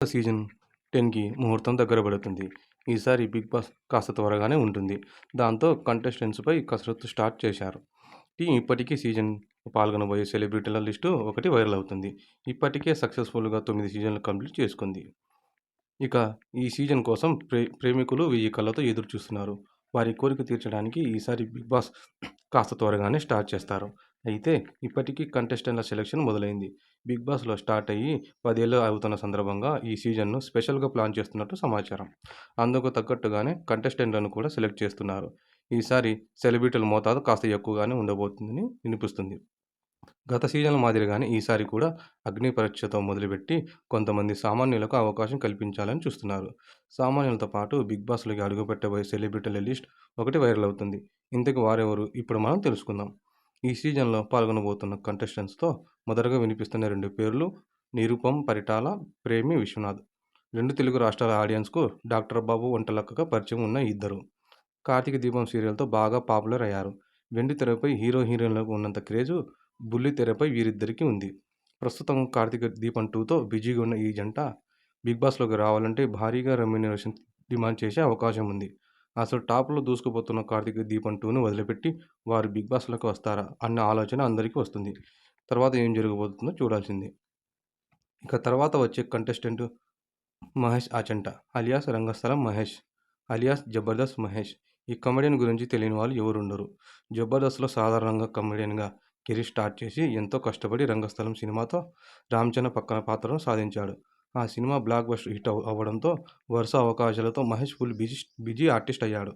Season 10కి ముహూర్తం దగ్గర పడుతుంది. ఈసారి 'బిగ్ బాస్' కాస్త త్వరగానే ఉంటుంది. దాంతో కంటెస్టెంట్స్‌పై కసరత్తు స్టార్ట్ చేశారు. టీమ్ ఇప్పటికీ సీజన్ పాల్గొనబోయే సెలబ్రిటీల లిస్టు ఒకటి వైరల్ అవుతుంది. ఇప్పటికే సక్సెస్‌ఫుల్‌గా 9 సీజన్లు కంప్లీట్ చేసుకుంది. ఇక ఈ సీజన్ కోసం ప్రేమికులు 1000 కళ్ళతో ఎదురు చూస్తున్నారు. వారి కోరిక తీర్చడానికి ఈసారి 'బిగ్ బాస్' కాస్త త్వరగానే స్టార్ట్ చేస్తారు. అయితే ఇప్పటికీ కంటెస్టెంట్ల సెలక్షన్ మొదలైంది. 'బిగ్ బాస్'లో స్టార్ట్ అయ్యి 10 ఏళ్లు అవుతున్న సందర్భంగా ఈ సీజన్‌ను స్పెషల్‌గా ప్లాన్ చేస్తున్నట్టు సమాచారం. అందుకు తగ్గట్టుగానే కంటెస్టెంట్లను కూడా సెలెక్ట్ చేస్తున్నారు. ఈసారి సెలబ్రిటీల మోతాదు కాస్త ఎక్కువగానే ఉండబోతుందని వినిపిస్తుంది. గత సీజన్ల మాదిరిగానే ఈసారి కూడా అగ్ని పరీక్షతో మొదలుపెట్టి కొంతమంది సామాన్యులకు అవకాశం కల్పించాలని చూస్తున్నారు. సామాన్యులతో పాటు 'బిగ్ బాస్'లోకి అడుగుపెట్టబోయే సెలబ్రిటీల లిస్ట్ ఒకటి వైరల్ అవుతుంది. ఇంతకీ వారెవరు? ఇప్పుడు మనం తెలుసుకుందాం. ఈ సీజన్లో పాల్గొనబోతున్న కంటెస్టెంట్స్‌తో మొదటగా వినిపిస్తున్న 2 పేర్లు నిరుపమ్ పరిటాల, ప్రేమి విశ్వనాథ్. 2 తెలుగు రాష్ట్రాల ఆడియన్స్‌కు డాక్టర్ బాబు, వంటలక్కగా పరిచయం ఉన్న ఈ ఇద్దరు కార్తీక దీపం సీరియల్తో బాగా పాపులర్ అయ్యారు. వెండి తెరపై హీరో హీరోయిన్లకు ఉన్నంత క్రేజు బుల్లి తెరపై వీరిద్దరికీ ఉంది. ప్రస్తుతం కార్తీక దీపం 2తో బిజీగా ఉన్న ఈ జంట 'బిగ్ బాస్'లోకి రావాలంటే భారీగా రెమ్యునరేషన్ డిమాండ్ చేసే అవకాశం ఉంది. అసలు టాప్‌లో దూసుకుపోతున్న కార్తీక దీపం 2ను వదిలిపెట్టి వారు 'బిగ్ బాస్'లోకి వస్తారా అన్న ఆలోచన అందరికీ వస్తుంది. తర్వాత ఏం జరగబోతుందో చూడాల్సిందే. ఇక తర్వాత వచ్చే కంటెస్టెంట్ మహేష్ ఆచంట అలియాస్ రంగస్థలం మహేష్ అలియాస్ జబర్దస్త్ మహేష్. ఈ కమెడియన్ గురించి తెలియని వాళ్ళు ఎవరుండరు. జబర్దస్త్‌లో సాధారణంగా కమెడియన్‌గా కెరీర్ స్టార్ట్ చేసి ఎంతో కష్టపడి రంగస్థలం సినిమాతో రాంచరణ్ పక్కన పాత్రను సాధించాడు. ఆ సినిమా బ్లాక్ బస్టర్ హిట్ అవ్వడంతో వరుస అవకాశాలతో మహేష్ ఫుల్ బిజీ ఆర్టిస్ట్ అయ్యాడు.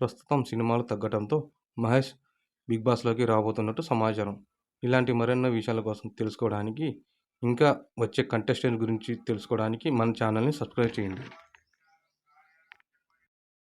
ప్రస్తుతం సినిమాలు తగ్గడంతో మహేష్ 'బిగ్ బాస్'లోకి రాబోతున్నట్టు సమాచారం. ఇలాంటి మరెన్నో విషయాల కోసం తెలుసుకోవడానికి, ఇంకా వచ్చే కంటెస్టెంట్ గురించి తెలుసుకోవడానికి మన ఛానల్‌ని సబ్స్క్రైబ్ చేయండి.